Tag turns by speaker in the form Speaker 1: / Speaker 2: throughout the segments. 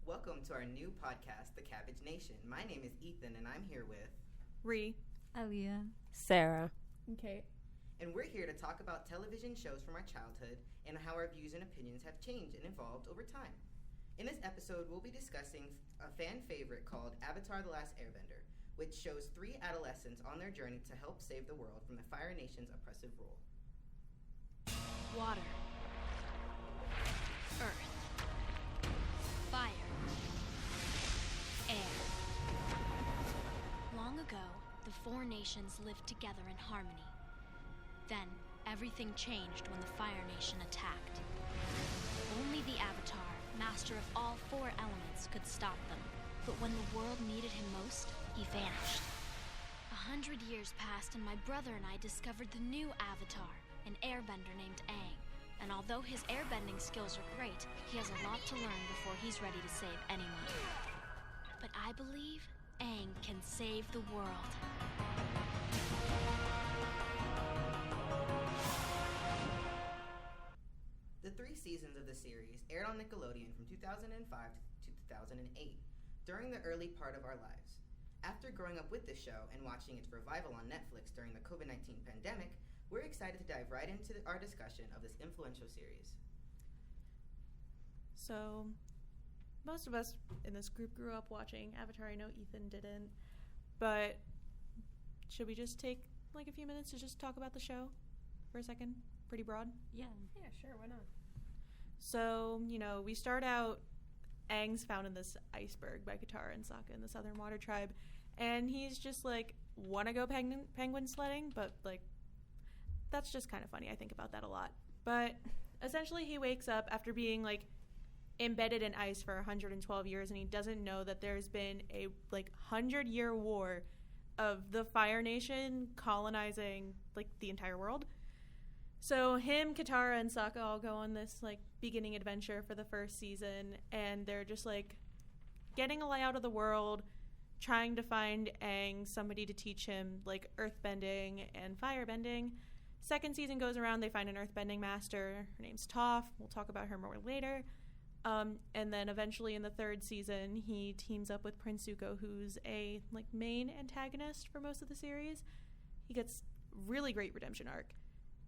Speaker 1: Welcome to our new podcast, The Cabbage Nation. My name is Ethan, and I'm here with
Speaker 2: Ree,
Speaker 3: Aaliyah,
Speaker 4: Sarah,
Speaker 5: and Kate.
Speaker 1: And we're here to talk about television shows from our childhood and how our views and opinions have changed and evolved over time. In this episode, we'll be discussing a fan favorite called Avatar: The Last Airbender, which shows 3 adolescents on their journey to help save the world from the Fire Nation's oppressive rule.
Speaker 6: Water. Earth. Fire. Air. Long ago, the 4 nations lived together in harmony. Then, everything changed when the Fire Nation attacked. Only the Avatar, master of all 4 elements, could stop them. But when the world needed him most, he vanished. 100 years passed and my brother and I discovered the new Avatar, an airbender named Aang. And although his airbending skills are great, he has a lot to learn before he's ready to save anyone. But I believe Aang can save the world.
Speaker 1: The 3 seasons of the series aired on Nickelodeon from 2005 to 2008, during the early part of our lives. After growing up with this show and watching its revival on Netflix during the COVID-19 pandemic, we're excited to dive right into our discussion of this influential series.
Speaker 2: So, most of us in this group grew up watching Avatar. I know Ethan didn't. But should we just take like a few minutes to just talk about the show for a second? Pretty broad?
Speaker 3: Yeah,
Speaker 5: sure, why not?
Speaker 2: So, we start out, Aang's found in this iceberg by Katara and Sokka in the Southern Water Tribe. And he's just like, want to go penguin sledding? But like, that's just kind of funny. I think about that a lot. But essentially he wakes up after being like embedded in ice for 112 years, and he doesn't know that there's been a 100-year war of the Fire Nation colonizing like the entire world. So him, Katara, and Sokka all go on this like beginning adventure for the first season, and they're just like getting a layout of the world, trying to find Aang somebody to teach him like earthbending and firebending. Second season goes around, they find an earthbending master. Her name's Toph. We'll talk about her more later. And then eventually in the 3rd season, he teams up with Prince Zuko, who's a like main antagonist for most of the series. He gets really great redemption arc,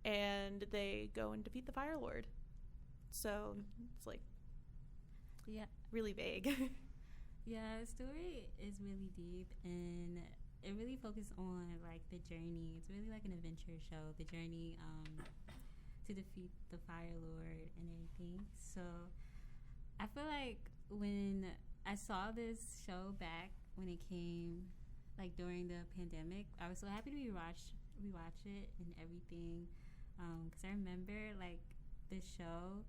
Speaker 2: and they go and defeat the Fire Lord. So it's like,
Speaker 3: yeah,
Speaker 2: really vague.
Speaker 3: Yeah, the story is really deep, and it really focuses on like the journey. It's really like an adventure show, the journey to defeat the Fire Lord and everything. So I feel like when I saw this show back when it came, like during the pandemic, I was so happy to rewatch it and everything, because I remember like this show.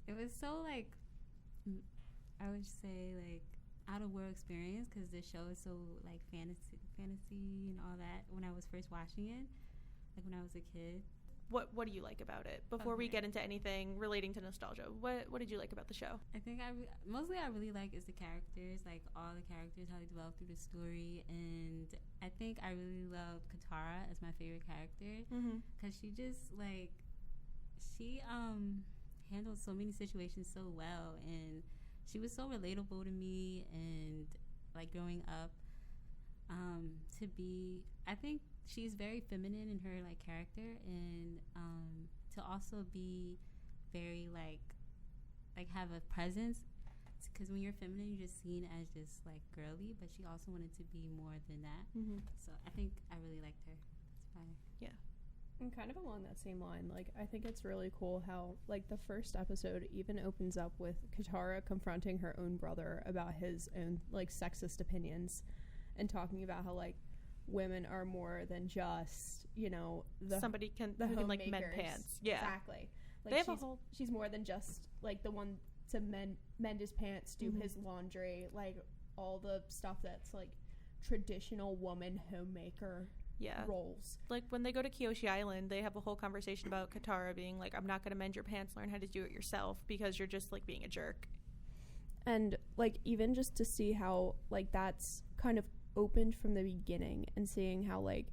Speaker 3: It was so like, I would say like out of world experience, because the show is so like fantasy and all that. When I was first watching it, like when I was a kid.
Speaker 2: What do you like about it? Before we get into anything relating to nostalgia, what did you like about the show?
Speaker 3: I think I really like is the characters, like all the characters, how they develop through the story. And I think I really love Katara as my favorite character, because she just like, she handled so many situations so well, and she was so relatable to me. And like growing up, to be, I think she's very feminine in her like character, and to also be very like have a presence, because when you're feminine, you're just seen as just like girly, but she also wanted to be more than that. So I think I really liked her. That's why.
Speaker 2: Yeah.
Speaker 5: And kind of along that same line, like I think it's really cool how like the first episode even opens up with Katara confronting her own brother about his own like sexist opinions, and talking about how like women are more than just,
Speaker 2: somebody who can like mend pants. Yeah,
Speaker 5: exactly. Like
Speaker 2: they have
Speaker 5: she's more than just like the one to mend his pants, do his laundry, like all the stuff that's like traditional woman homemaker roles.
Speaker 2: Like when they go to Kyoshi Island, they have a whole conversation about Katara being like, I'm not going to mend your pants, learn how to do it yourself, because you're just like being a jerk.
Speaker 5: And like even just to see how like that's kind of opened from the beginning, and seeing how like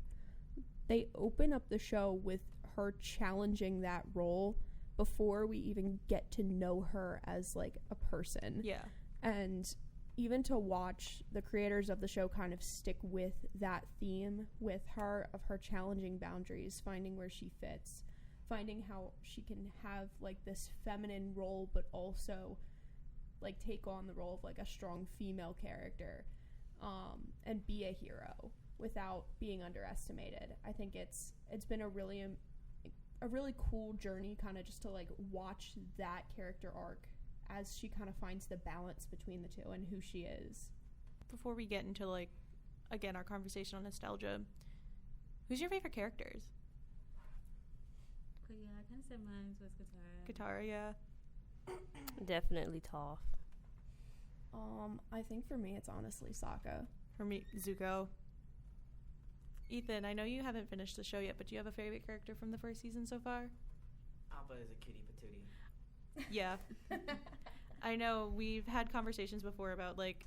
Speaker 5: they open up the show with her challenging that role, before we even get to know her as like a person.
Speaker 2: Yeah.
Speaker 5: And even to watch the creators of the show kind of stick with that theme with her, of her challenging boundaries, finding where she fits, finding how she can have like this feminine role but also like take on the role of like a strong female character, and be a hero without being underestimated. I think it's been a really cool journey, kind of just to like watch that character arc as she kind of finds the balance between the two and who she is.
Speaker 2: Before we get into like, again, our conversation on nostalgia, who's your favorite characters?
Speaker 3: But yeah, I kind of said mine was Katara.
Speaker 2: Katara, yeah.
Speaker 4: Definitely Toph.
Speaker 5: I think for me it's honestly Sokka.
Speaker 2: For me, Zuko. Ethan, I know you haven't finished the show yet, but do you have a favorite character from the first season so far?
Speaker 1: Appa is a kitty patootie.
Speaker 2: Yeah. I know we've had conversations before about like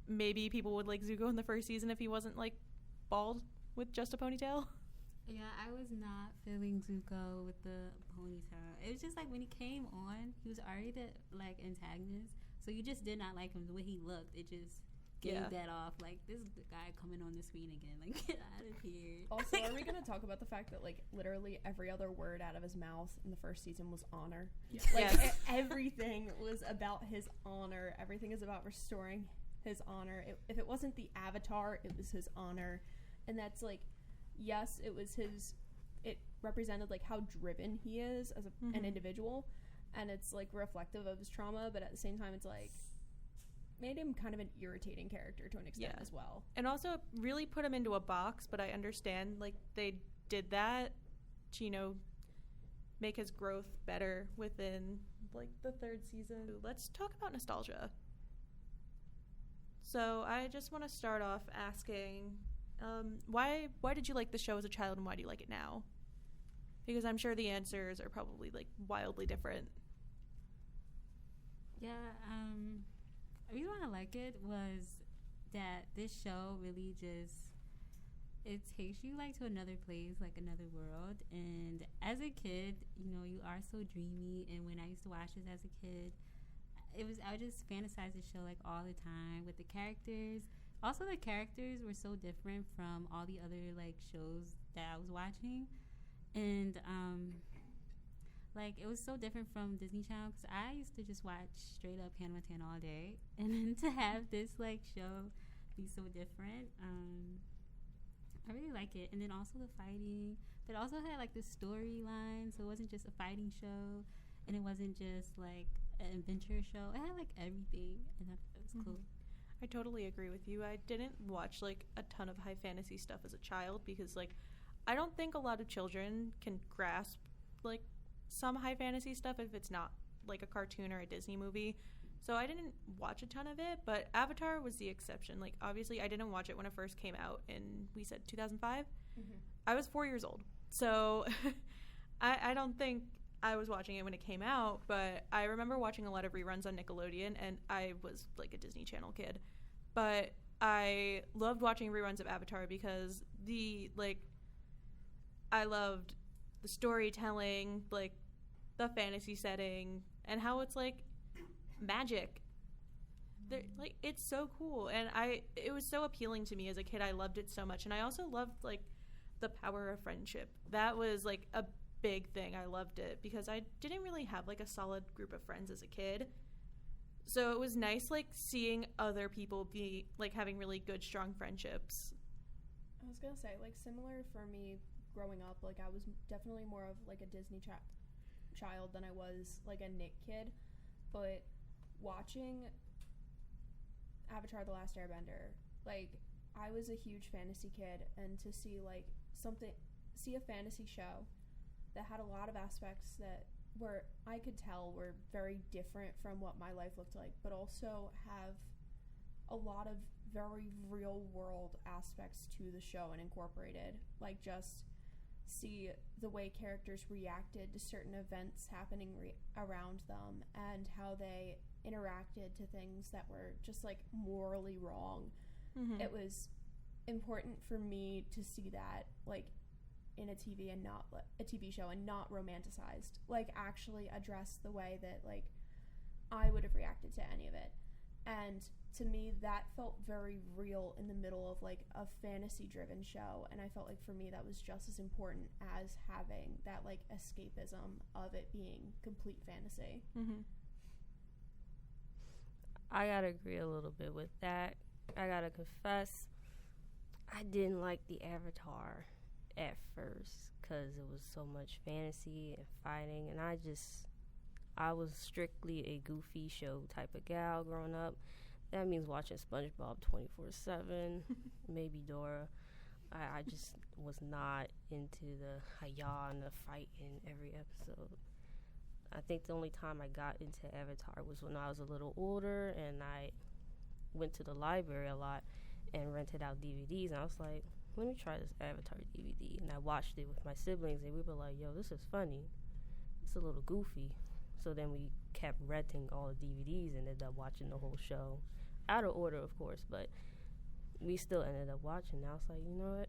Speaker 2: maybe people would like Zuko in the first season if he wasn't like bald with just a ponytail.
Speaker 3: Yeah, I was not feeling Zuko with the ponytail. It was just like when he came on, he was already the like antagonist, so you just did not like him the way he looked. It just gave that off. Like, this guy coming on the screen again. Like, get out of here.
Speaker 5: Also, are we going to talk about the fact that like literally every other word out of his mouth in the first season was honor?
Speaker 2: Yeah.
Speaker 5: Like
Speaker 2: Yes.
Speaker 5: Everything was about his honor. Everything is about restoring his honor. If it wasn't the Avatar, it was his honor. And that's like, yes, it was his, it represented like how driven he is as an individual, and it's like reflective of his trauma, but at the same time it's like made him kind of an irritating character to an extent as well.
Speaker 2: And also really put him into a box, but I understand like they did that to, you know, make his growth better within like the third season. Let's talk about nostalgia. So I just want to start off asking, why did you like the show as a child and why do you like it now? Because I'm sure the answers are probably like wildly different.
Speaker 3: Yeah, the reason why I like it was that this show really just, it takes you like to another place, like another world. And as a kid, you know, you are so dreamy. And when I used to watch this as a kid, I would just fantasize the show like all the time with the characters. Also, the characters were so different from all the other like shows that I was watching. And like, it was so different from Disney Channel because I used to just watch straight up Hannah Montana all day, and then to have this like show be so different, I really like it. And then also the fighting, but it also had like this storyline, so it wasn't just a fighting show, and it wasn't just like an adventure show. It had like everything, and that was cool.
Speaker 2: I totally agree with you. I didn't watch like a ton of high fantasy stuff as a child because like I don't think a lot of children can grasp like some high fantasy stuff if it's not like a cartoon or a Disney movie. So I didn't watch a ton of it, but Avatar was the exception. Like, obviously I didn't watch it when it first came out in, we said 2005. I was 4 years old, so I don't think I was watching it when it came out, but I remember watching a lot of reruns on Nickelodeon, and I was like a Disney Channel kid, but I loved watching reruns of Avatar because I loved the storytelling, like the fantasy setting, and how it's like magic. Like, it's so cool, and it was so appealing to me as a kid. I loved it so much, and I also loved like the power of friendship. That was like a big thing. I loved it because I didn't really have like a solid group of friends as a kid, so it was nice like seeing other people be like having really good, strong friendships.
Speaker 5: I was gonna say, like, similar for me growing up, like I was definitely more of like a Disney child than I was like a Nick kid, but watching Avatar The Last Airbender, like, I was a huge fantasy kid, and to see like see a fantasy show that had a lot of aspects that were, I could tell, were very different from what my life looked like, but also have a lot of very real world aspects to the show and incorporated, like just see the way characters reacted to certain events happening around them and how they interacted to things that were just like morally wrong. It was important for me to see that like in a TV show and not romanticized. Like, actually address the way that, like, I would have reacted to any of it. And to me, that felt very real in the middle of, like, a fantasy-driven show. And I felt like, for me, that was just as important as having that, like, escapism of it being complete fantasy.
Speaker 2: Mm-hmm.
Speaker 4: I gotta agree a little bit with that. I gotta confess, I didn't like the Avatar at first because it was so much fantasy and fighting, and I was strictly a goofy show type of gal growing up. That means watching SpongeBob 24/7, maybe Dora. I just was not into the hi-ya and the fight in every episode. I think the only time I got into Avatar was when I was a little older and I went to the library a lot and rented out DVDs, and I was like, let me try this Avatar DVD. And I watched it with my siblings, and we were like, yo, this is funny. It's a little goofy. So then we kept renting all the DVDs and ended up watching the whole show. Out of order, of course, but we still ended up watching. I was like, you know what?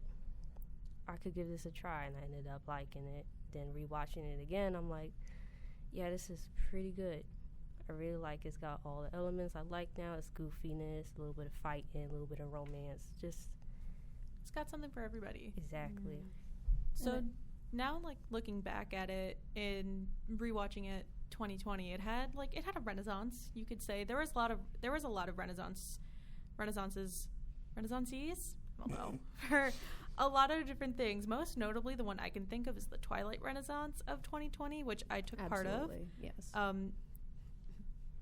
Speaker 4: I could give this a try, and I ended up liking it. Then rewatching it again, I'm like, yeah, this is pretty good. I really like it's got all the elements I like now. It's goofiness, a little bit of fighting, a little bit of romance. Just
Speaker 2: It's got something for everybody.
Speaker 4: exactly.
Speaker 2: So now, like, looking back at it and rewatching it 2020, it had a renaissance, you could say. There was a lot of renaissances, I don't know, for a lot of different things. Most notably, the one I can think of is the Twilight Renaissance of 2020, which I took part of.
Speaker 5: Yes.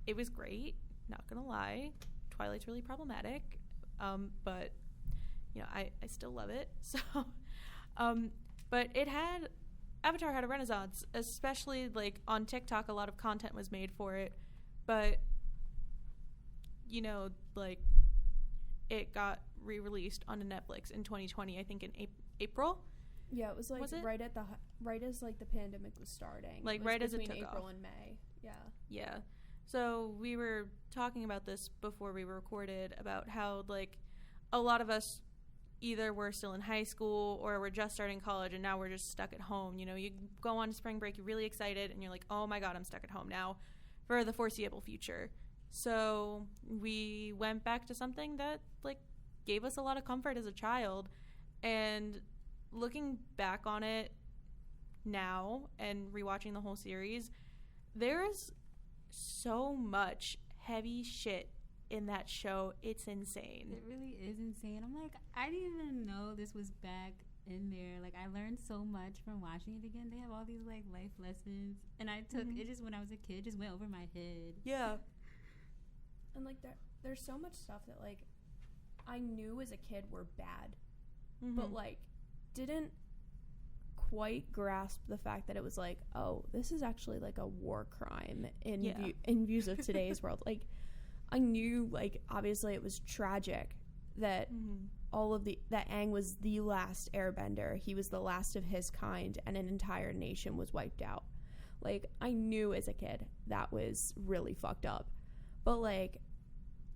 Speaker 2: It was great, not gonna lie. Twilight's really problematic, but you know, I still love it. So, but Avatar had a renaissance, especially like on TikTok. A lot of content was made for it, but you know, like, it got re-released onto Netflix in 2020. I think in April.
Speaker 5: Yeah, it was like
Speaker 2: it?
Speaker 5: right as like the pandemic was starting.
Speaker 2: Like,
Speaker 5: it was
Speaker 2: right as it
Speaker 5: between
Speaker 2: took
Speaker 5: April
Speaker 2: off.
Speaker 5: and May. Yeah.
Speaker 2: Yeah. So we were talking about this before we recorded about how, like, a lot of us either were still in high school or we're just starting college and now we're just stuck at home. You know, you go on spring break, you're really excited, and you're like, oh my God, I'm stuck at home now for the foreseeable future. So we went back to something that, like, gave us a lot of comfort as a child. And looking back on it now and rewatching the whole series, there's so much heavy shit in that show. It's insane.
Speaker 3: It really is insane. I'm like, I didn't even know this was back in there. Like, I learned so much from watching it again. They have all these, like, life lessons, and I took it just when I was a kid, just went over my head.
Speaker 2: Yeah.
Speaker 5: And like there's so much stuff that, like, I knew as a kid were bad, but like didn't quite grasp the fact that it was like, oh, this is actually like a war crime in views of today's world. Like, I knew, like, obviously it was tragic that that Aang was the last airbender. He was the last of his kind, and an entire nation was wiped out. Like, I knew as a kid that was really fucked up. But, like,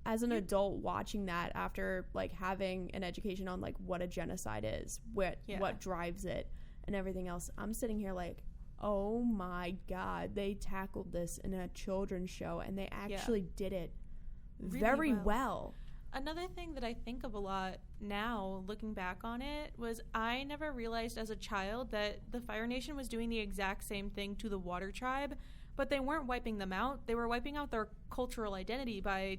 Speaker 5: as an adult watching that after, like, having an education on, like, what a genocide is, what drives it, and everything else, I'm sitting here like, oh my God, they tackled this in a children's show, and they actually did it
Speaker 2: really
Speaker 5: very well.
Speaker 2: Another thing that I think of a lot now, looking back on it, was I never realized as a child that the Fire Nation was doing the exact same thing to the Water Tribe, but they weren't wiping them out. They were wiping out their cultural identity by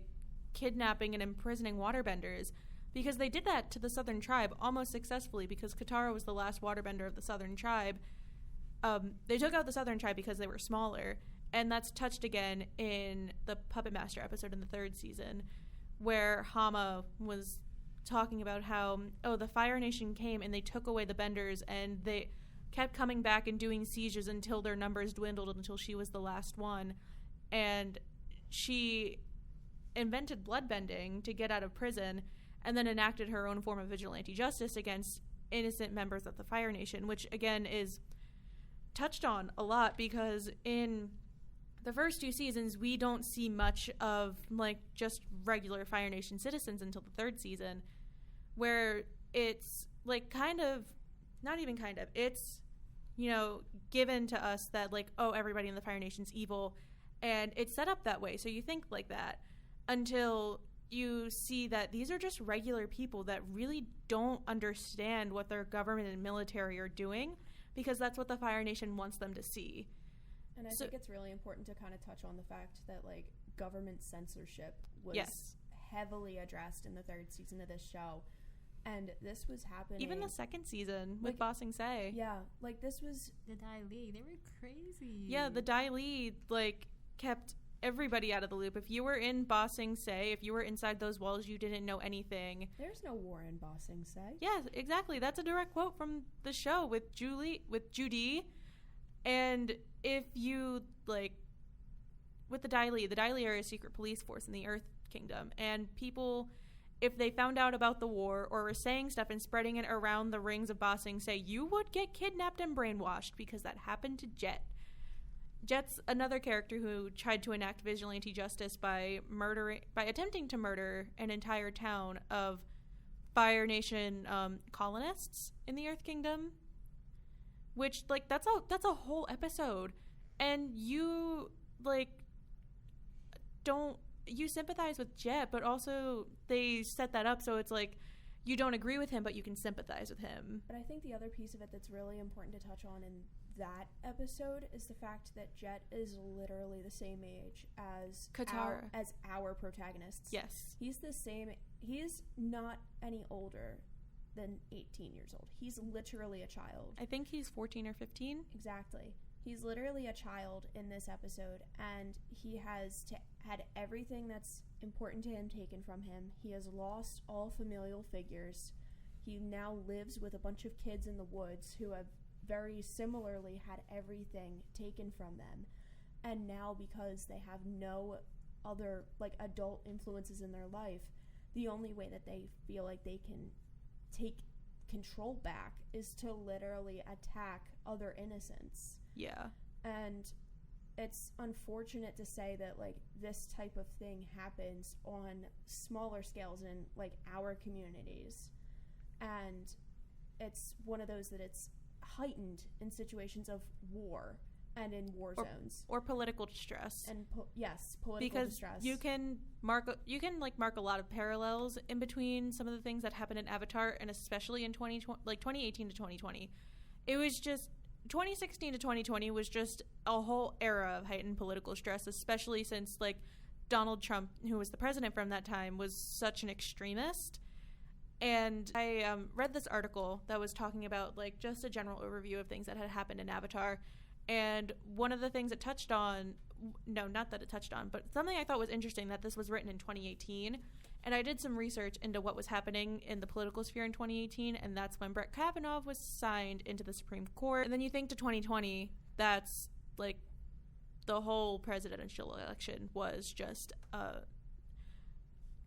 Speaker 2: kidnapping and imprisoning waterbenders, because they did that to the Southern Tribe almost successfully, because Katara was the last waterbender of the Southern Tribe. They took out the Southern Tribe because they were smaller, and that's touched again in the Puppet Master episode in the 3rd season, where Hama was talking about how, the Fire Nation came and they took away the benders, and they kept coming back and doing sieges until their numbers dwindled until she was the last one. And she invented bloodbending to get out of prison, and then enacted her own form of vigilante justice against innocent members of the Fire Nation, which again is touched on a lot, because in the first 2 seasons we don't see much of, like, just regular Fire Nation citizens until the 3rd season, where it's, like, kind of not even kind of. It's, you know, given to us that, like, oh, everybody in the Fire Nation's evil. And it's set up that way. So you think like that until you see that these are just regular people that really don't understand what their government and military are doing, because that's what the Fire Nation wants them to see.
Speaker 5: And I think it's really important to kind of touch on the fact that, like, government censorship was heavily addressed in the 3rd season of this show. And this was happening.
Speaker 2: Even the 2nd season with Ba Sing Se.
Speaker 5: Yeah, like, this was...
Speaker 3: The Dai Li, they were crazy.
Speaker 2: Yeah, the Dai Li, like, kept everybody out of the loop. If you were in Ba Sing Se, if you were inside those walls, you didn't know anything.
Speaker 5: There's no war in Ba Sing Se.
Speaker 2: Yeah, exactly. That's a direct quote from the show with Judy. And if you, like, with the Dai Li are a secret police force in the Earth Kingdom. And people, if they found out about the war or were saying stuff and spreading it around the rings of Ba Sing Se, you would get kidnapped and brainwashed, because that happened to Jet. Jet's another character who tried to enact vigilante justice by attempting to murder an entire town of Fire Nation colonists in the Earth Kingdom, which, like, that's a whole episode, and you, like, you sympathize with Jet, but also they set that up so it's like you don't agree with him, but you can sympathize with him.
Speaker 5: But I think the other piece of it that's really important to touch on in that episode is the fact that Jet is literally the same age as
Speaker 2: Katara,
Speaker 5: as our protagonists.
Speaker 2: Yes.
Speaker 5: He's the same. He is not any older than 18 years old. He's literally a child.
Speaker 2: I think he's 14 or 15.
Speaker 5: Exactly. He's literally a child in this episode, and he has had everything that's important to him taken from him. He has lost all familial figures. He now lives with a bunch of kids in the woods who have very similarly had everything taken from them. And now, because they have no other, like, adult influences in their life, the only way that they feel like they can take control back is to literally attack other innocents.
Speaker 2: Yeah.
Speaker 5: And it's unfortunate to say that, like, this type of thing happens on smaller scales in, like, our communities. And it's one of those that it's heightened in situations of war and in war zones.
Speaker 2: Or political distress.
Speaker 5: And, political
Speaker 2: because
Speaker 5: distress.
Speaker 2: You can mark a lot of parallels in between some of the things that happened in Avatar, and especially in 2018 to 2020. It was just 2016 to 2020 was just a whole era of heightened political stress, especially since, like, Donald Trump, who was the president from that time, was such an extremist. And I read this article that was talking about, like, just a general overview of things that had happened in Avatar. And one of the things it touched on, no, not that it touched on, but something I thought was interesting, that this was written in 2018. And I did some research into what was happening in the political sphere in 2018, and that's when Brett Kavanaugh was signed into the Supreme Court. And then you think to 2020, that's, like, the whole presidential election was just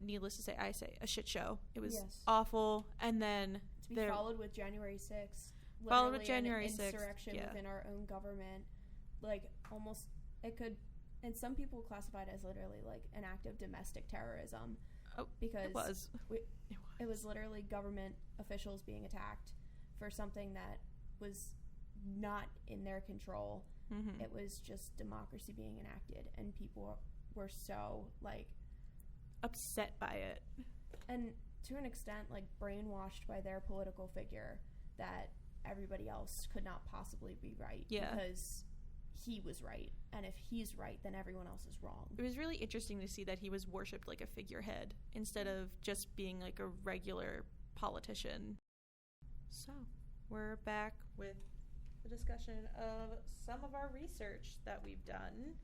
Speaker 2: needless to say, a shit show. It was awful. And then
Speaker 5: to be followed with January 6th.
Speaker 2: Followed with January 6th.
Speaker 5: Insurrection within our own government. Like, almost, it could, and some people classify it as literally, like, an act of domestic terrorism.
Speaker 2: Oh,
Speaker 5: because it was literally government officials being attacked for something that was not in their control. Mm-hmm. It was just democracy being enacted, and people were so, like,
Speaker 2: upset by it,
Speaker 5: and to an extent, like, brainwashed by their political figure that everybody else could not possibly be right because he was right, and if he's right, then everyone else is wrong.
Speaker 2: It was really interesting to see that he was worshipped like a figurehead instead of just being like a regular politician. So we're back with the discussion of some of our research that we've done.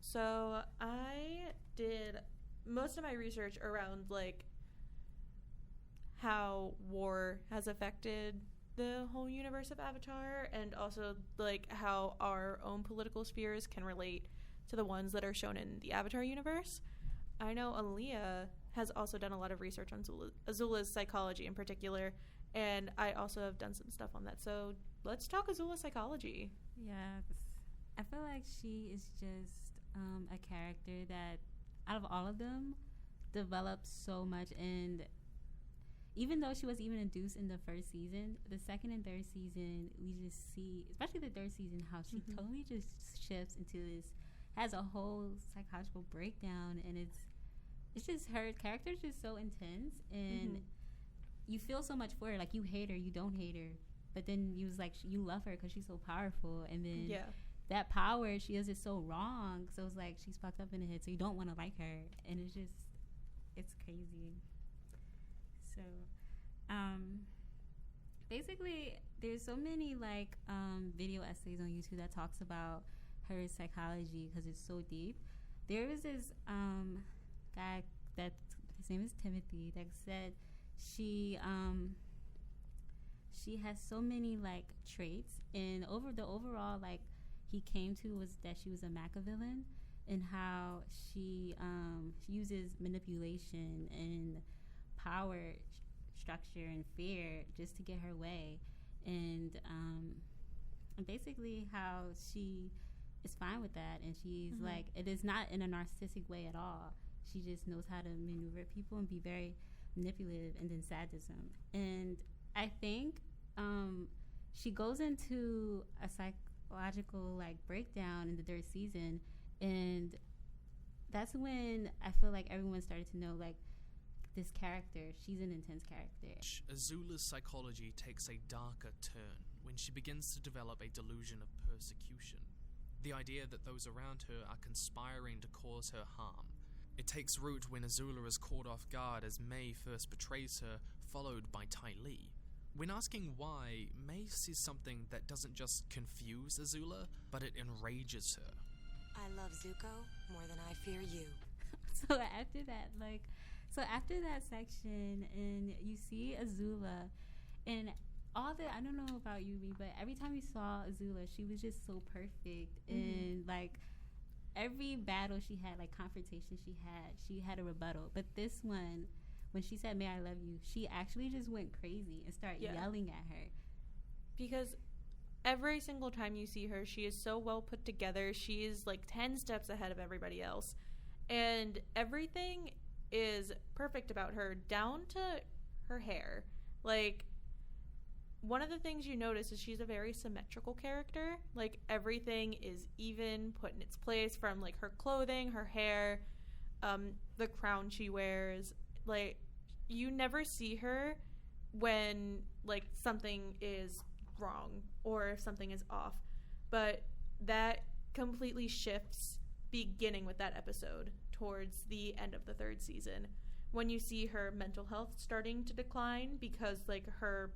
Speaker 2: So I did most of my research around, like, how war has affected the whole universe of Avatar, and also, like, how our own political spheres can relate to the ones that are shown in the Avatar universe. I know Aaliyah has also done a lot of research on Azula's psychology in particular, and I also have done some stuff on that. So let's talk Azula's psychology.
Speaker 3: Yes. I feel like she is just a character that, out of all of them, develops so much. And even though she was even introduced in the first season, the second and third season, we just see, especially the third season, how she totally just shifts into this, has a whole psychological breakdown, and it's just, her character is just so intense, and you feel so much for her. Like, you hate her, you don't hate her, but then you was like, you love her because she's so powerful, and then that power, she does it so wrong, so it's like she's fucked up in the head, so you don't want to like her, and it's just, it's crazy. So, basically, there's so many like video essays on YouTube that talks about her psychology because it's so deep. There was this guy that his name is Timothy that said she has so many like traits, and overall like he came to was that she was a Machiavellian, and how she uses manipulation and power structure and fear just to get her way, and basically how she is fine with that, and she's like, it is not in a narcissistic way at all. She just knows how to maneuver people and be very manipulative, and then sadism. And I think she goes into a psychological like breakdown in the third season, and that's when I feel like everyone started to know like this character, she's an intense character.
Speaker 7: Azula's psychology takes a darker turn when she begins to develop a delusion of persecution. The idea that those around her are conspiring to cause her harm. It takes root when Azula is caught off guard as May first betrays her, followed by Ty Lee. When asking why, May sees something that doesn't just confuse Azula, but it enrages her.
Speaker 8: I love Zuko more than I fear you.
Speaker 3: So after that section, and you see Azula, and all the, I don't know about you, but every time you saw Azula, she was just so perfect, and like every battle she had, like confrontation she had a rebuttal. But this one, when she said "May I love you," she actually just went crazy and started yelling at her.
Speaker 2: Because every single time you see her, she is so well put together. She is like 10 steps ahead of everybody else, and everything is perfect about her, down to her hair. Like, one of the things you notice is she's a very symmetrical character. Like, everything is even, put in its place, from like her clothing, her hair, the crown she wears. Like, you never see her when like something is wrong or if something is off, but that completely shifts beginning with that episode towards the end of the third season, when you see her mental health starting to decline because like her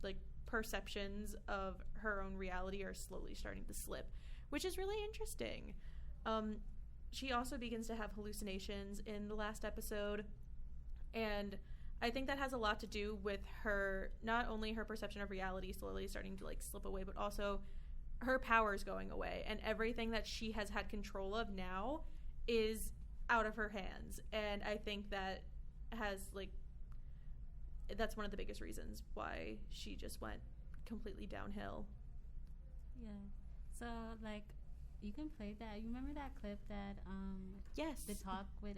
Speaker 2: like perceptions of her own reality are slowly starting to slip, which is really interesting. She also begins to have hallucinations in the last episode, and I think that has a lot to do with her, not only her perception of reality slowly starting to like slip away, but also her powers going away, and everything that she has had control of now is out of her hands. And I think that has like, that's one of the biggest reasons why she just went completely downhill.
Speaker 3: Yeah. So like, you can play that. You remember that clip that
Speaker 2: yes,
Speaker 3: the talk with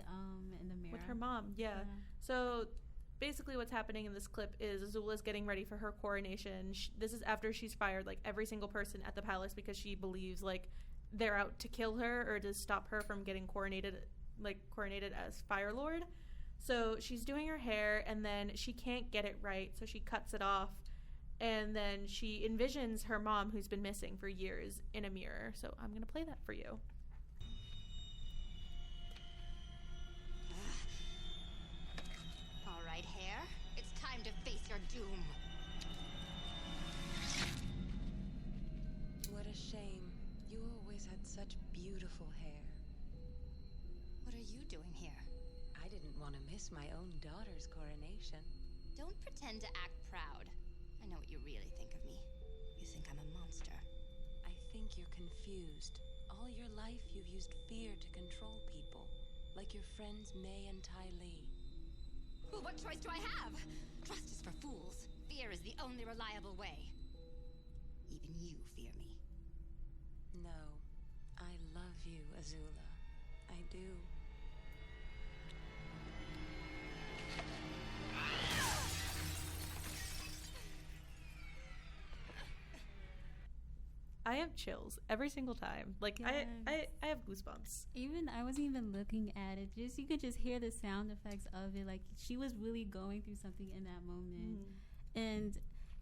Speaker 3: in the mirror
Speaker 2: with her mom? Yeah. So basically what's happening in this clip is Azula's getting ready for her coronation. This is after she's fired like every single person at the palace because she believes like they're out to kill her or to stop her from getting coronated as Fire Lord. So she's doing her hair, and then she can't get it right, so she cuts it off, and then she envisions her mom, who's been missing for years, in a mirror. So I'm gonna play that for you.
Speaker 9: All right, hair, it's time to face your doom.
Speaker 8: What a shame. You always had such beautiful hair.
Speaker 9: What are you doing here?
Speaker 8: I didn't want to miss my own daughter's coronation.
Speaker 9: Don't pretend to act proud. I know what you really think of me. You think I'm a monster.
Speaker 8: I think you're confused. All your life you've used fear to control people, like your friends May and Ty Lee.
Speaker 9: Well, what choice do I have? Trust is for fools. Fear is the only reliable way. Even you fear me.
Speaker 8: No, I love you, Azula. I do.
Speaker 2: I have chills every single time. Like,
Speaker 3: Yes.
Speaker 2: I have goosebumps.
Speaker 3: Even I wasn't even looking at it. Just you could just hear the sound effects of it. Like she was really going through something in that moment. And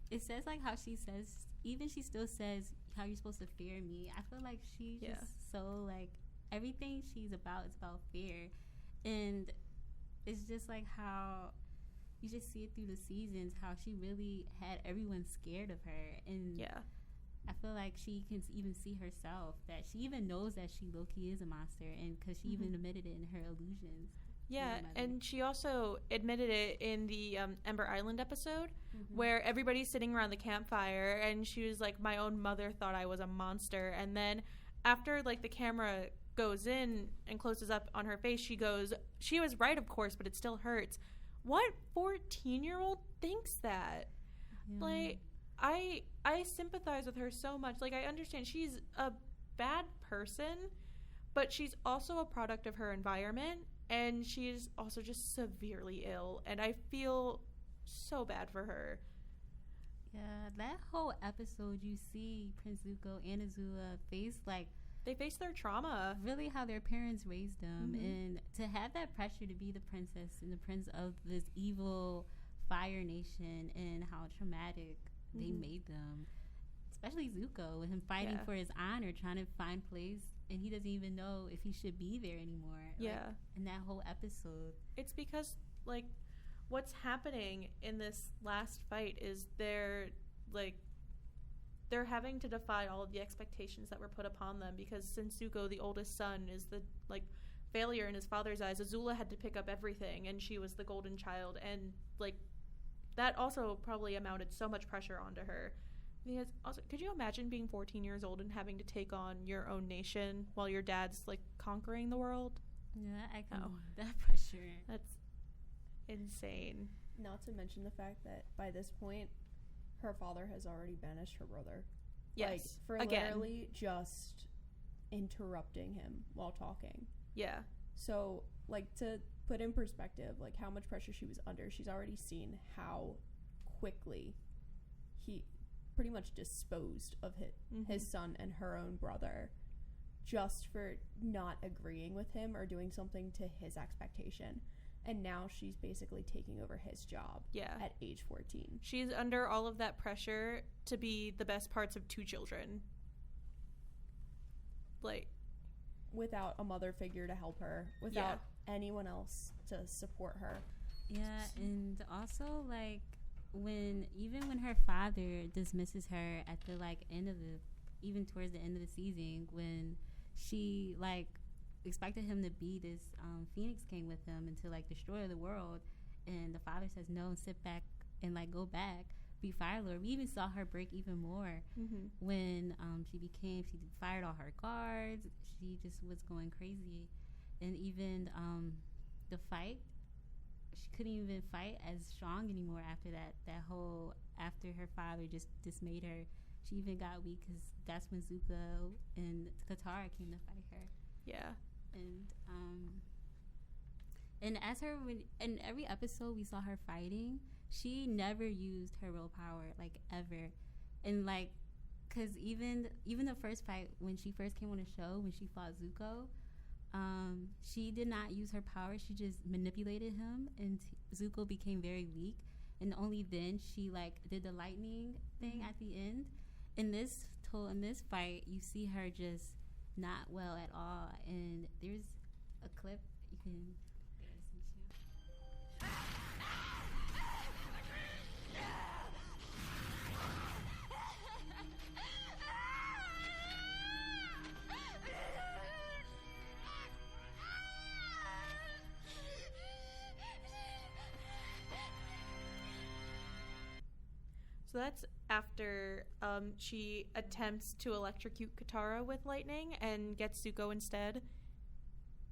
Speaker 3: it says like how she says, even she still says how you're supposed to fear me. I feel like she's just so like everything she's about is about fear, and it's just like how you just see it through the seasons how she really had everyone scared of her. And I feel like she can even see herself, that she even knows that she low-key is a monster, and because she even admitted it in her illusions.
Speaker 2: Yeah, and she also admitted it in the Ember Island episode where everybody's sitting around the campfire and she was like, my own mother thought I was a monster. And then after like the camera goes in and closes up on her face, she goes, she was right, of course, but it still hurts. What 14-year-old thinks that? Like, I sympathize with her so much. Like, I understand she's a bad person, but she's also a product of her environment, and she is also just severely ill, and I feel so bad for her.
Speaker 3: Yeah, that whole episode, you see Prince Zuko and Azula face, like,
Speaker 2: they face their trauma.
Speaker 3: Really how their parents raised them. And to have that pressure to be the princess and the prince of this evil Fire Nation, and how traumatic they made them. Especially Zuko, with him fighting for his honor, trying to find place, and he doesn't even know if he should be there anymore.
Speaker 2: Yeah.
Speaker 3: Like, in that whole episode.
Speaker 2: It's because, like, what's happening in this last fight is they're having to defy all of the expectations that were put upon them, because since Zuko, the oldest son, is the, like, failure in his father's eyes, Azula had to pick up everything, and she was the golden child, and, like, that also probably amounted so much pressure onto her. Because also, could you imagine being 14 years old and having to take on your own nation while your dad's, like, conquering the world?
Speaker 3: Yeah, I can. That pressure.
Speaker 2: That's insane.
Speaker 5: Not to mention the fact that by this point, her father has already banished her brother.
Speaker 2: Yes.
Speaker 5: Like, for literally just interrupting him while talking.
Speaker 2: Yeah.
Speaker 5: So, like, to put in perspective, like, how much pressure she was under, she's already seen how quickly he pretty much disposed of his son and her own brother just for not agreeing with him or doing something to his expectation. And now she's basically taking over his job at age 14.
Speaker 2: She's under all of that pressure to be the best parts of two children. Like,
Speaker 5: without a mother figure to help her, without anyone else to support her.
Speaker 3: Yeah, and also, like, when her father dismisses her at the, like, end of the, even towards the end of the season, when she, like, expected him to be this Phoenix King with him and to, like, destroy the world, and the father says no and sit back and, like, go back, be Fire Lord. We even saw her break even more when she fired all her guards. She just was going crazy. And even the fight, she couldn't even fight as strong anymore after after her father just dismayed her. She even got weak, because that's when Zuko and Katara came to fight her.
Speaker 2: Yeah.
Speaker 3: And in every episode we saw her fighting, she never used her willpower, like, ever. And, like, because even the first fight, when she first came on the show, when she fought Zuko, she did not use her power. She just manipulated him, and Zuko became very weak. And only then she, like, did the lightning thing at the end. In this fight, you see her just not well at all. And there's a clip you can listen to.
Speaker 2: So that's after she attempts to electrocute Katara with lightning and gets Zuko instead.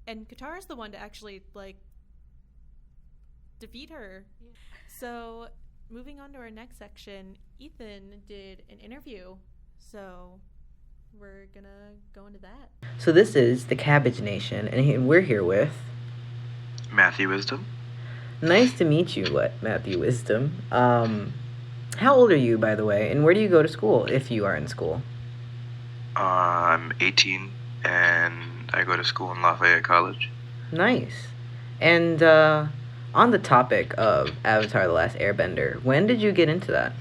Speaker 2: And Katara's the one to actually, like, defeat her. Yeah. So moving on to our next section, Ethan did an interview. So we're going to go into that.
Speaker 1: So this is the Cabbage Nation, and we're here with...
Speaker 10: Matthew Wisdom.
Speaker 1: Nice to meet you, Matthew Wisdom. How old are you, by the way, and where do you go to school, if you are in school?
Speaker 10: I'm 18 and I go to school in Lafayette College.
Speaker 1: Nice. And on the topic of Avatar: The Last Airbender, when did you get into that?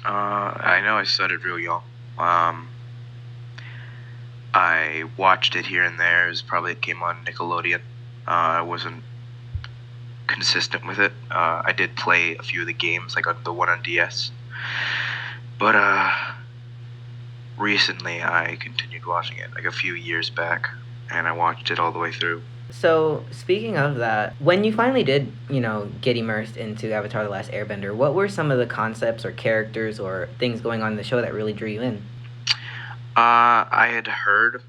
Speaker 10: I know I started real young. I watched it here and there. It came on Nickelodeon. I wasn't consistent with it. I did play a few of the games, like the one on DS. But recently I continued watching it, like a few years back, and I watched it all the way through.
Speaker 1: So, speaking of that, when you finally did, get immersed into Avatar: The Last Airbender, what were some of the concepts or characters or things going on in the show that really drew you in?
Speaker 10: I had heard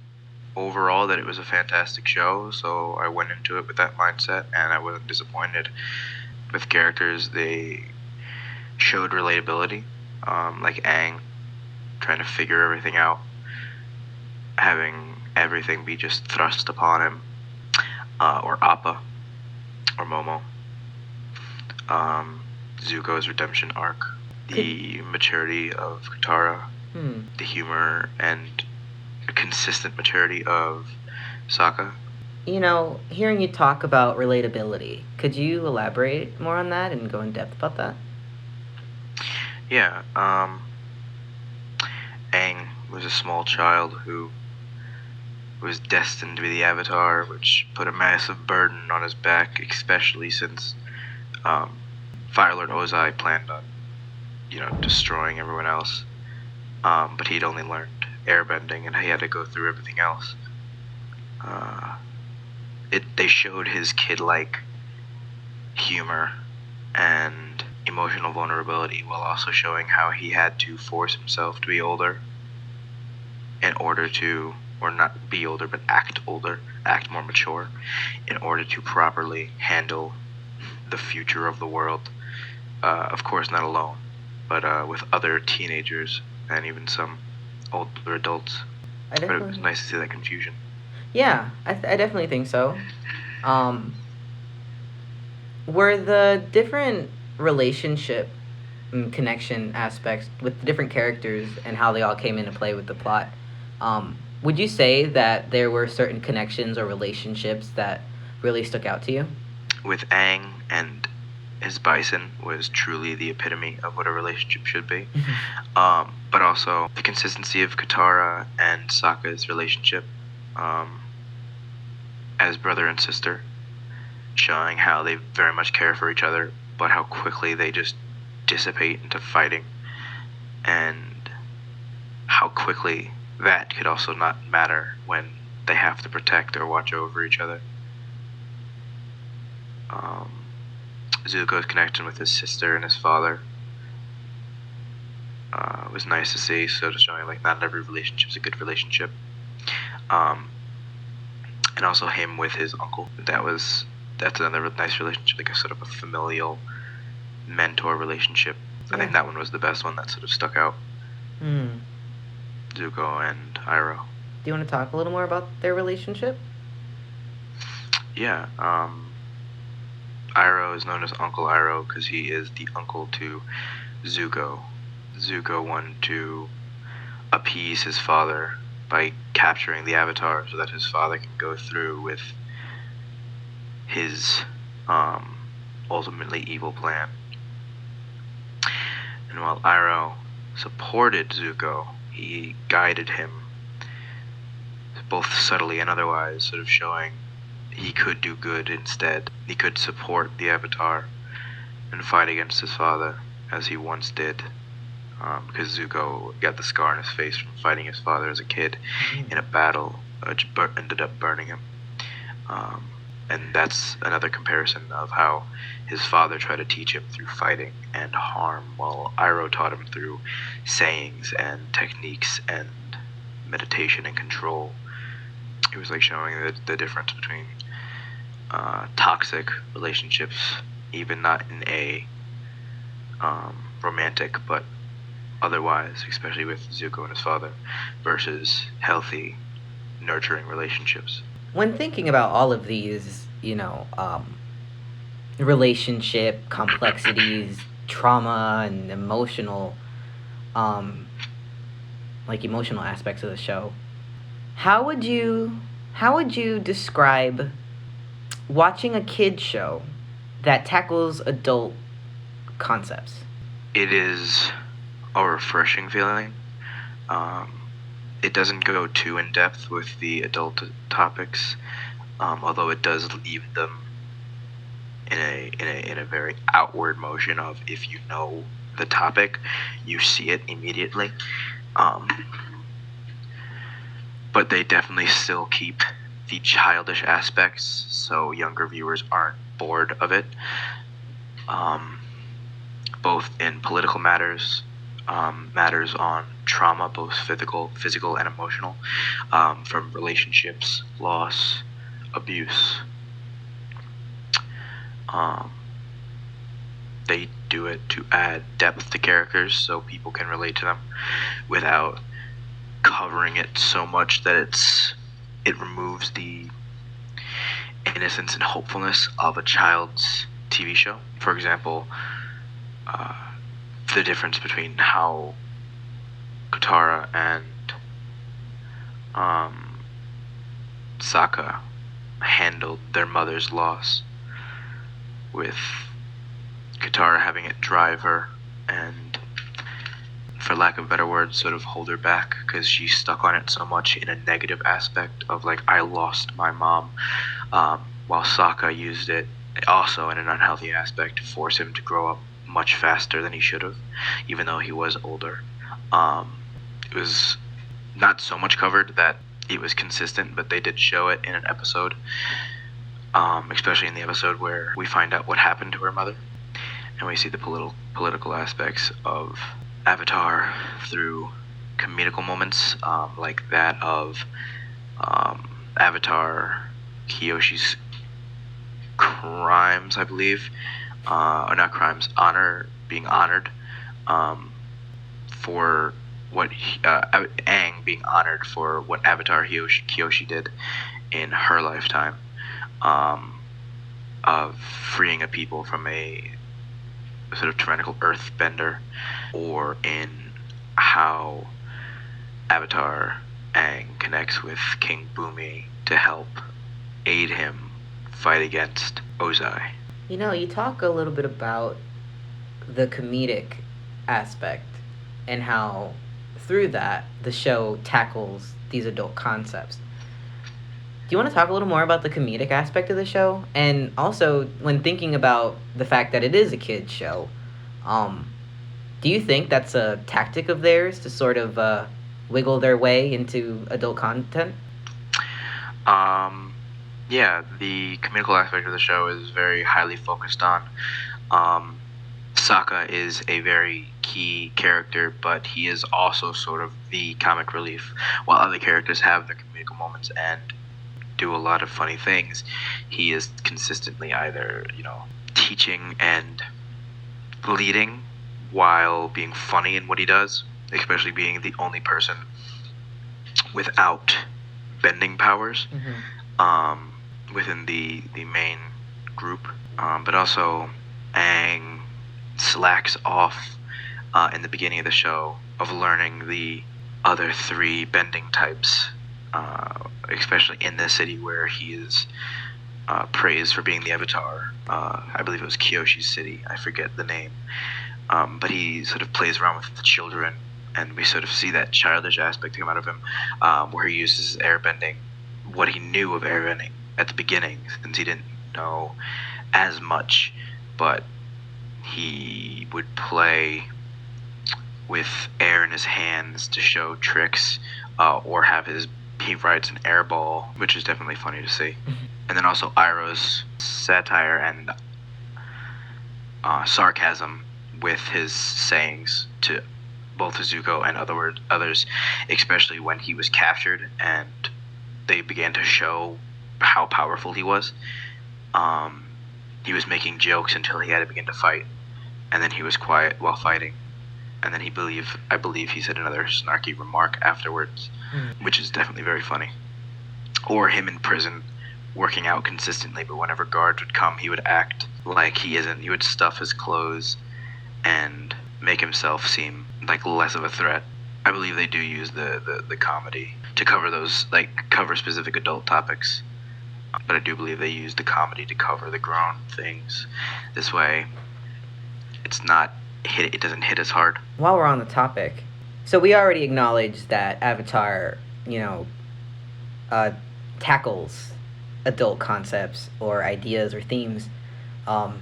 Speaker 10: overall that it was a fantastic show, so I went into it with that mindset, and I wasn't disappointed. With characters, they showed relatability, like Aang trying to figure everything out, having everything be just thrust upon him, or Appa, or Momo. Zuko's redemption arc, the maturity of Katara, the humor and consistent maturity of Sokka.
Speaker 1: Hearing you talk about relatability, could you elaborate more on that and go in depth about that?
Speaker 10: Yeah, Aang was a small child who was destined to be the Avatar, which put a massive burden on his back, especially since Fire Lord Ozai planned on, destroying everyone else. But he'd only learned airbending, and he had to go through everything else. They showed his kid-like humor and emotional vulnerability, while also showing how he had to force himself to be older in order to, or not be older, but act older, act more mature, in order to properly handle the future of the world. Of course, not alone, but with other teenagers and even some older adults. But it was nice to see that confusion.
Speaker 1: Yeah, I definitely think so. Were the different relationship connection aspects with the different characters and how they all came into play with the plot, would you say that there were certain connections or relationships that really stuck out to you?
Speaker 10: With Aang and his bison was truly the epitome of what a relationship should be. But also the consistency of Katara and Sokka's relationship as brother and sister, showing how they very much care for each other, but how quickly they just dissipate into fighting, and how quickly that could also not matter when they have to protect or watch over each other. Zuko's connection with his sister and his father was nice to see, so just showing like not every relationship is a good relationship. And also him with his uncle. That's another nice relationship, like a sort of a familial mentor relationship. I think that one was the best one that sort of stuck out. Zuko and Iroh.
Speaker 1: Do you want to talk a little more about their relationship?
Speaker 10: Yeah, Iroh is known as Uncle Iroh because he is the uncle to Zuko. Zuko wanted to appease his father by capturing the Avatar so that his father can go through with his ultimately evil plan. And while Iroh supported Zuko, he guided him, both subtly and otherwise, sort of showing he could do good instead. He could support the Avatar and fight against his father, as he once did, because Zuko got the scar on his face from fighting his father as a kid in a battle, which ended up burning him. And that's another comparison of how his father tried to teach him through fighting and harm, while Iroh taught him through sayings and techniques and meditation and control. It was like showing the difference between toxic relationships, even not in a romantic, but otherwise, especially with Zuko and his father, versus healthy, nurturing relationships.
Speaker 1: When thinking about all of these, relationship complexities, trauma, and emotional like emotional aspects of the show. How would you describe watching a kid show that tackles adult concepts?
Speaker 10: It is a refreshing feeling. Um, it doesn't go too in depth with the adult topics, although it does leave them in a very outward motion of, if you know the topic, you see it immediately. But they definitely still keep the childish aspects, so younger viewers aren't bored of it. Both in political matters, matters on trauma, both physical and emotional, from relationships, loss, abuse. They do it to add depth to characters so people can relate to them without covering it so much that it removes the innocence and hopefulness of a child's TV show. For example, the difference between how Katara and Sokka handled their mother's loss, with Katara having it drive her and, for lack of better words, sort of hold her back because she's stuck on it so much in a negative aspect of, like, I lost my mom, while Sokka used it also in an unhealthy aspect to force him to grow up much faster than he should have, even though he was older. It was not so much covered that it was consistent, but they did show it in an episode, especially in the episode where we find out what happened to her mother, and we see the political aspects of Avatar through comedical moments, like that of Avatar Kiyoshi's crimes, I believe, or not crimes, being honored, for what Aang being honored for what Avatar Kyoshi did in her lifetime, of freeing a people from a sort of tyrannical earthbender, or in how Avatar Aang connects with King Bumi to help aid him fight against Ozai.
Speaker 1: You know, you talk a little bit about the comedic aspect and how through that the show tackles these adult concepts. Do you want to talk a little more about the comedic aspect of the show? And also, when thinking about the fact that it is a kid's show, do you think that's a tactic of theirs to sort of wiggle their way into adult content?
Speaker 10: Yeah, the comedical aspect of the show is very highly focused on. Sokka is a very key character, but he is also sort of the comic relief. While other characters have their comedical moments and do a lot of funny things, he is consistently either, teaching and leading while being funny in what he does, especially being the only person without bending powers. Within the main group, but also Aang slacks off in the beginning of the show of learning the other three bending types, especially in the city where he is praised for being the Avatar. I believe it was Kyoshi's city, I forget the name, but he sort of plays around with the children, and we sort of see that childish aspect come out of him, where he uses airbending, what he knew of airbending at the beginning, since he didn't know as much, but he would play with air in his hands to show tricks, or he rides an air ball, which is definitely funny to see. And then also Iroh's satire and sarcasm with his sayings to both Zuko and others, especially when he was captured and they began to show how powerful he was. He was making jokes until he had to begin to fight, and then he was quiet while fighting, and then I believe he said another snarky remark afterwards, which is definitely very funny. Or him in prison, working out consistently, but whenever guards would come, he would act like he isn't. He would stuff his clothes and make himself seem like less of a threat I believe they do use the comedy to cover those, like, cover specific adult topics. But I do believe they use the comedy to cover the grown things. This way, it doesn't hit as hard.
Speaker 1: While we're on the topic, so we already acknowledged that Avatar, tackles adult concepts or ideas or themes. Off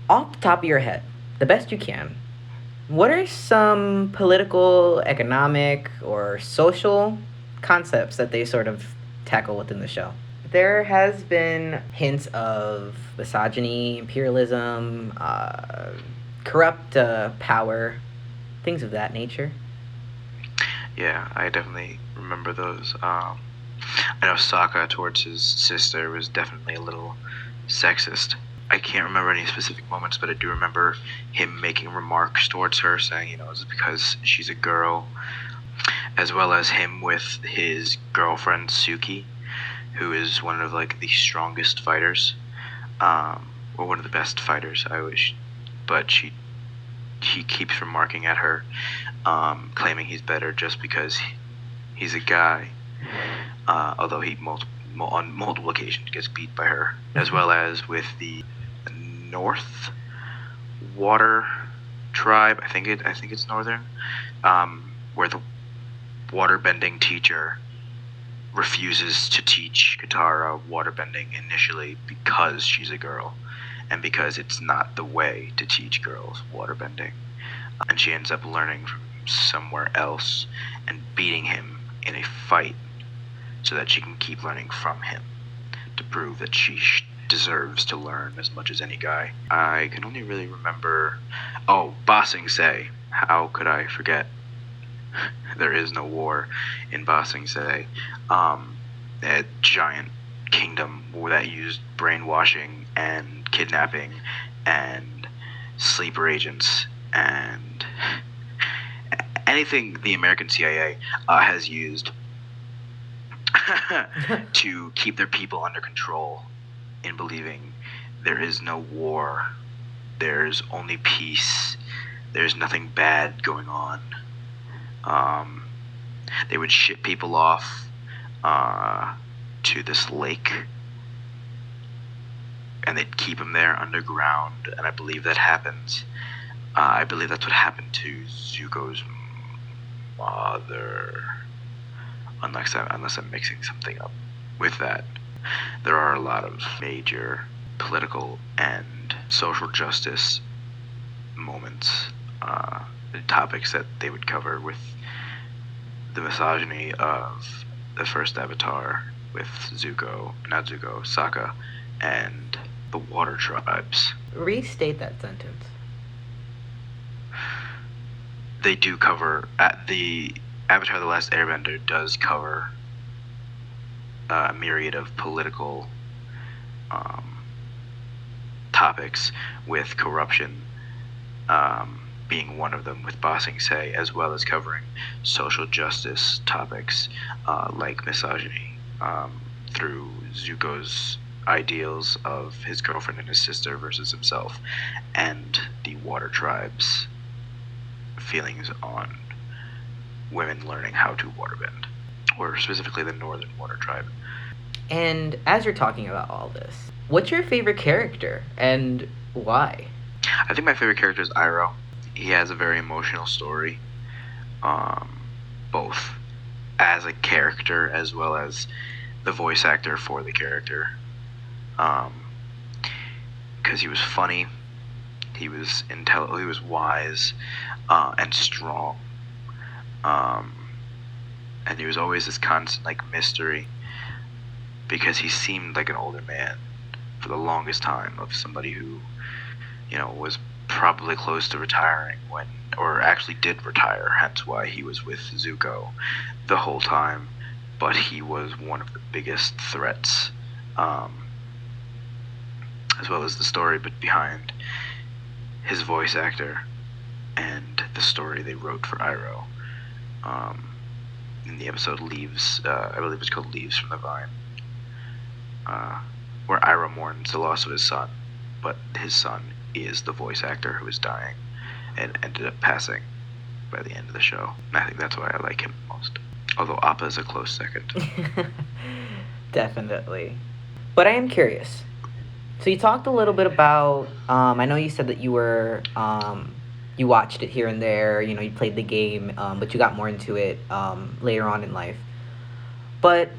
Speaker 1: the top of your head, the best you can, what are some political, economic, or social concepts that they sort of tackle within the show? There has been hints of misogyny, imperialism, corrupt power, things of that nature.
Speaker 10: Yeah, I definitely remember those. I know Sokka towards his sister was definitely a little sexist. I can't remember any specific moments, but I do remember him making remarks towards her, saying, it's because she's a girl, as well as him with his girlfriend Suki, who is one of, like, the strongest fighters, or one of the best fighters, I wish, but he keeps remarking at her, claiming he's better just because he's a guy, although he on multiple occasions gets beat by her, as well as with the North Water tribe. I think it's northern, where the waterbending teacher refuses to teach Katara waterbending initially because she's a girl, and because it's not the way to teach girls waterbending, and she ends up learning from somewhere else and beating him in a fight so that she can keep learning from him to prove that she deserves to learn as much as any guy. I can only really remember... Oh, Ba Sing Se. How could I forget? There is no war in Ba Sing Se. A giant kingdom that used brainwashing and kidnapping and sleeper agents and anything the American CIA has used to keep their people under control, in believing there is no war, there's only peace, there's nothing bad going on. They would ship people off to this lake, and they'd keep them there underground, and I believe that happens. I believe that's what happened to Zuko's mother, unless I'm mixing something up with that. There are a lot of major political and social justice moments, topics that they would cover, with the misogyny of the first Avatar, with Sokka, and the water tribes.
Speaker 1: Restate that sentence.
Speaker 10: They do cover, the Avatar The Last Airbender does cover a myriad of political topics, with corruption being one of them, with Ba Sing Se, as well as covering social justice topics like misogyny, through Zuko's ideals of his girlfriend and his sister versus himself, and the water tribes' feelings on women learning how to waterbend, or specifically the Northern Water Tribe.
Speaker 1: And as you're talking about all this, what's your favorite character and why?
Speaker 10: I think my favorite character is Iroh. He has a very emotional story, both as a character as well as the voice actor for the character. Because he was funny, he was he was wise, and strong. And he was always this constant, like, mystery, because he seemed like an older man for the longest time, of somebody who, was probably close to retiring when, or actually did retire, hence why he was with Zuko the whole time. But he was one of the biggest threats, as well as the story behind his voice actor and the story they wrote for Iroh. In the episode Leaves, I believe it's called Leaves from the Vine, where Iroh mourns the loss of his son, but his son is the voice actor who is dying and ended up passing by the end of the show. I think that's why I like him most. Although Appa is a close second.
Speaker 1: Definitely. But I am curious. So you talked a little bit about. I know you said that you were. You watched it here and there. You know, you played the game, but you got more into it later on in life. But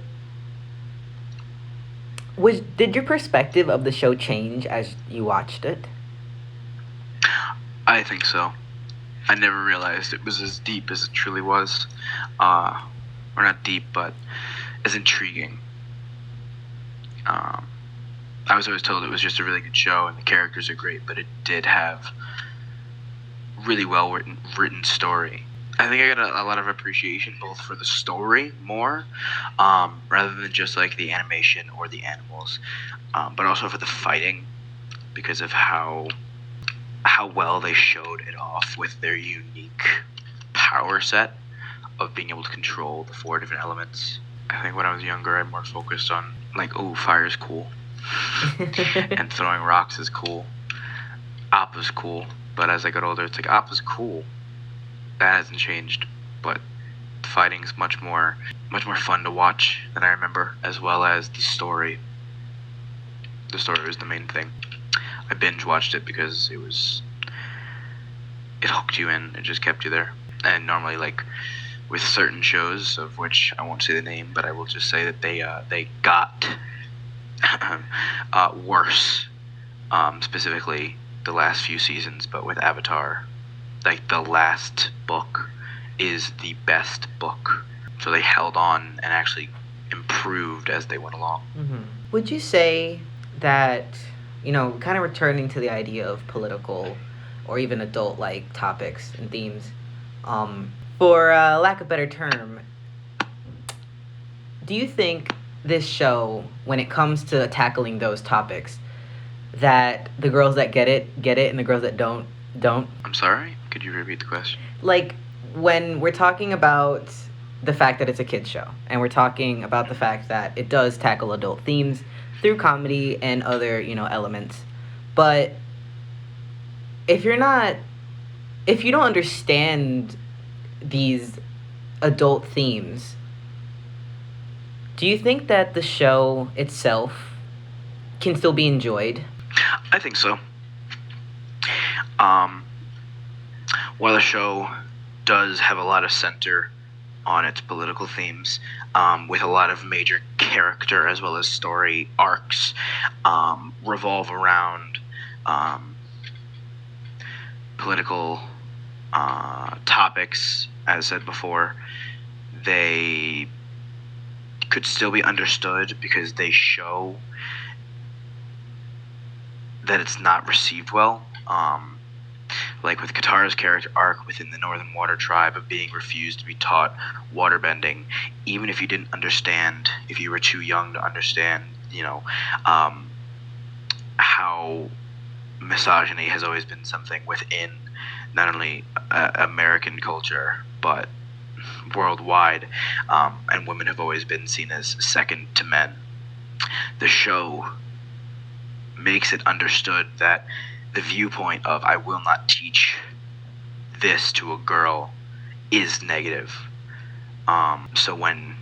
Speaker 1: did your perspective of the show change as you watched it?
Speaker 10: I think so. I never realized it was as deep as it truly was. Or not deep, but as intriguing. I was always told it was just a really good show and the characters are great, but it did have really well written story. I think I got a lot of appreciation both for the story more, rather than just like the animation or the animals, but also for the fighting, because of how well they showed it off with their unique power set of being able to control the 4 different elements. I think when I was younger, I more focused on like, oh, fire's cool, and throwing rocks is cool, Appa's cool. But as I got older, it's like Appa's cool. That hasn't changed, but fighting's much more fun to watch than I remember, as well as the story. The story was the main thing. I binge watched it because it hooked you in. It just kept you there. And normally, like with certain shows, of which I won't say the name, but I will just say that they got worse. Specifically, the last few seasons. But with Avatar, like the last book is the best book. So they held on and actually improved as they went along.
Speaker 1: Mm-hmm. Would you say that, you know, kind of returning to the idea of political or even adult-like topics and themes, for lack of a better term, do you think this show, when it comes to tackling those topics, that the girls that get it, and the girls that don't?
Speaker 10: I'm sorry? Could you repeat the question?
Speaker 1: Like, when we're talking about the fact that it's a kid's show, and we're talking about the fact that it does tackle adult themes through comedy and other, you know, elements, but if you don't understand these adult themes, do you think that the show itself can still be enjoyed?
Speaker 10: I think so. While the show does have a lot of center on its political themes, with a lot of major character as well as story arcs revolve around political topics, as said before, they could still be understood because they show that it's not received well. Like with Katara's character arc within the Northern Water Tribe of being refused to be taught waterbending, even if you didn't understand, if you were too young to understand, you know, how misogyny has always been something within not only American culture, but worldwide, and women have always been seen as second to men. The show makes it understood that the viewpoint of I will not teach this to a girl is negative. So when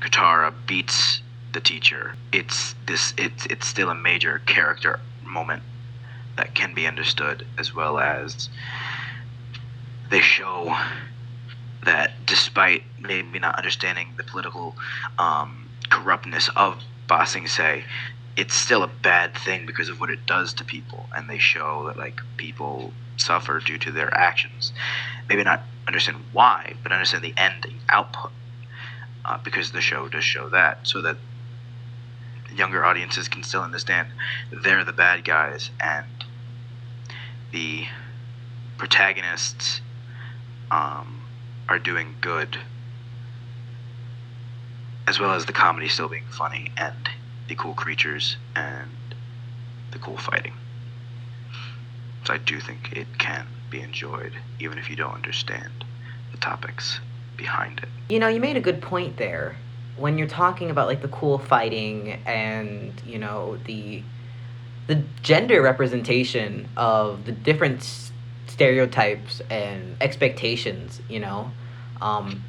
Speaker 10: Katara beats the teacher, it's still a major character moment that can be understood, as well as they show that despite maybe not understanding the political corruptness of Ba Sing Se, it's still a bad thing because of what it does to people, and they show that like people suffer due to their actions. Maybe not understand why, but understand the ending output, because the show does show that, so that younger audiences can still understand they're the bad guys and the protagonists are doing good, as well as the comedy still being funny and the cool creatures and the cool fighting. So I do think it can be enjoyed even if you don't understand the topics behind it.
Speaker 1: You know, you made a good point there when you're talking about like the cool fighting and, you know, the gender representation of the different stereotypes and expectations, you know. Um,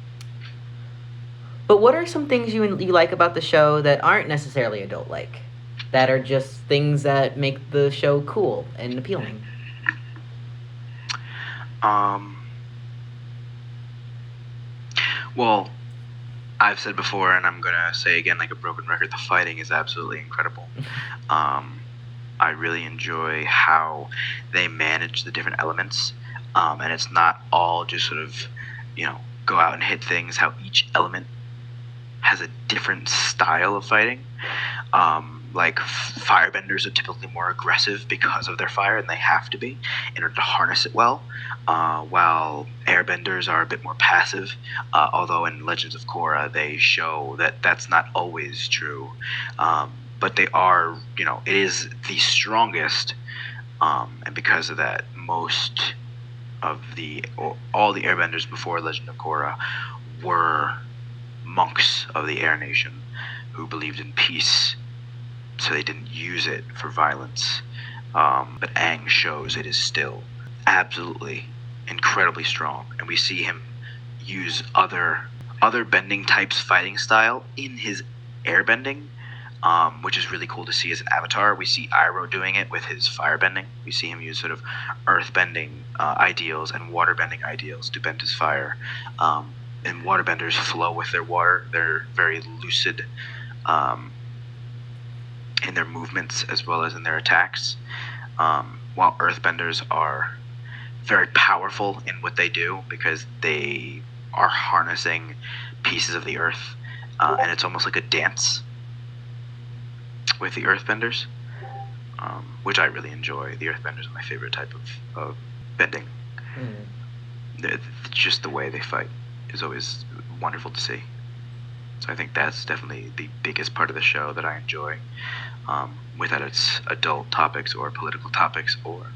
Speaker 1: but what are some things you like about the show that aren't necessarily adult like, that are just things that make the show cool and appealing?
Speaker 10: Well, I've said before, and I'm gonna say again, like a broken record, the fighting is absolutely incredible. I really enjoy how they manage the different elements, and it's not all just sort of, go out and hit things. How each element has a different style of fighting. Like firebenders are typically more aggressive because of their fire, and they have to be in order to harness it well. While airbenders are a bit more passive, although in Legends of Korra they show that that's not always true. But they are, it is the strongest, and because of that, all the airbenders before Legend of Korra were monks of the Air Nation who believed in peace, so they didn't use it for violence. But Aang shows it is still absolutely incredibly strong, and we see him use other bending types fighting style in his airbending, which is really cool to see as an avatar. We see Iroh doing it with his firebending. We see him use sort of earthbending ideals and waterbending ideals to bend his fire. And waterbenders flow with their water. They're very lucid in their movements as well as in their attacks, while earthbenders are very powerful in what they do because they are harnessing pieces of the earth, and it's almost like a dance with the earthbenders, which I really enjoy. The earthbenders are my favorite type of bending. Just the way they fight is always wonderful to see. So I think that's definitely the biggest part of the show that I enjoy, without its adult topics or political topics or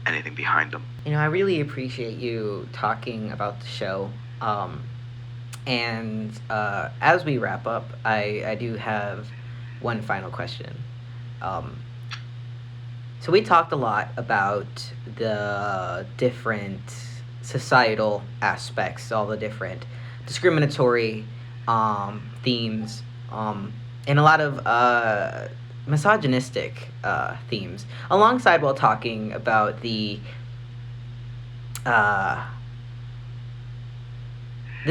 Speaker 10: anything behind them.
Speaker 1: I really appreciate you talking about the show. And as we wrap up, I do have one final question. So we talked a lot about the different societal aspects, all the different discriminatory themes, and a lot of misogynistic themes, alongside while talking about the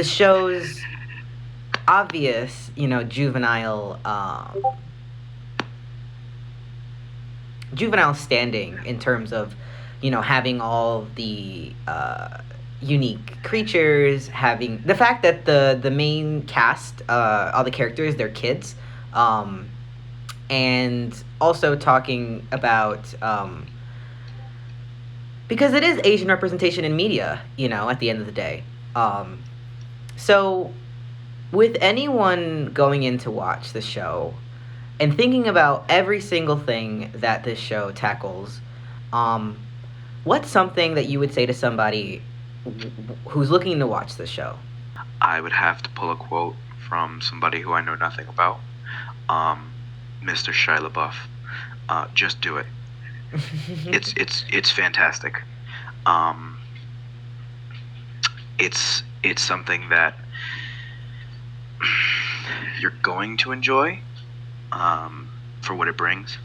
Speaker 1: show's obvious, juvenile standing in terms of, having all the unique creatures, having the fact that the main cast, all the characters, they're kids, and also talking about, because it is Asian representation in media, at the end of the day. So with anyone going in to watch the show and thinking about every single thing that this show tackles, what's something that you would say to somebody who's looking to watch the show?
Speaker 10: I would have to pull a quote from somebody who I know nothing about, Mr. Shia LaBeouf. Just do it. It's fantastic. It's something that you're going to enjoy, for what it brings,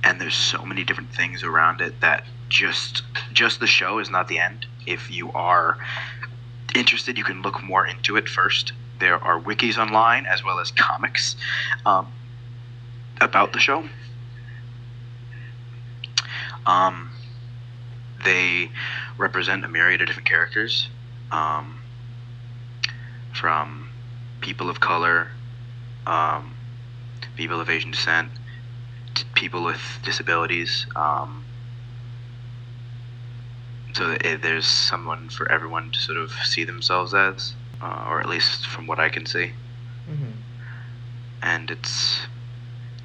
Speaker 10: and there's so many different things around it that just the show is not the end. If you are interested, you can look more into it first. There are wikis online as well as comics about the show. They represent a myriad of different characters, from people of color, people of Asian descent, to people with disabilities. So that there's someone for everyone to sort of see themselves as, or at least from what I can see.
Speaker 1: Mm-hmm.
Speaker 10: And it's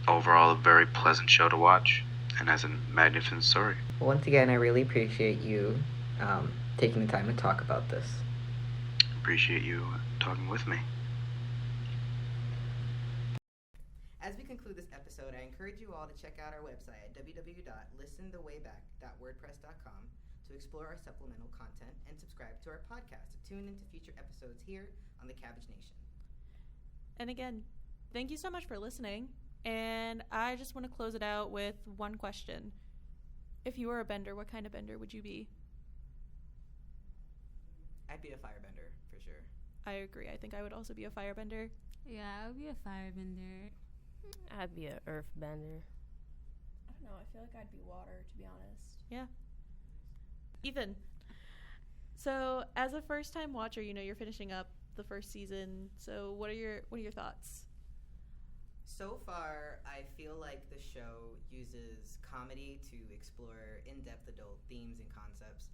Speaker 10: overall a very pleasant show to watch, and has a magnificent story.
Speaker 1: Once again, I really appreciate you taking the time to talk about this.
Speaker 10: Appreciate you talking with me.
Speaker 1: As we conclude this episode, I encourage you all to check out our website at www.listenthewayback.wordpress.com to explore our supplemental content and subscribe to our podcast to tune into future episodes here on the Cabbage Nation.
Speaker 2: And again, thank you so much for listening. And I just want to close it out with one question. If you were a bender, what kind of bender would you be?
Speaker 1: I'd be a firebender, for sure.
Speaker 2: I agree. I think I would also be a firebender.
Speaker 3: Yeah, I would be a firebender.
Speaker 4: I'd be an earthbender.
Speaker 5: I don't know. I feel like I'd be water, to be honest.
Speaker 2: Yeah. Ethan, so as a first-time watcher, you're finishing up the first season. So what are your thoughts?
Speaker 1: So far, I feel like the show uses comedy to explore in-depth adult themes and concepts.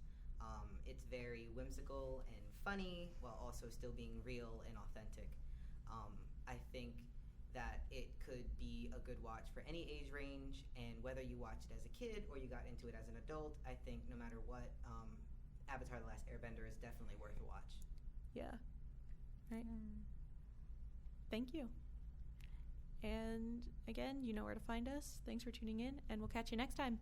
Speaker 1: It's very whimsical and funny while also still being real and authentic. I think that it could be a good watch for any age range, and whether you watched it as a kid or you got into it as an adult, I think no matter what, Avatar The Last Airbender is definitely worth a watch.
Speaker 2: Yeah. Right. Thank you. And again, you know where to find us. Thanks for tuning in, and we'll catch you next time.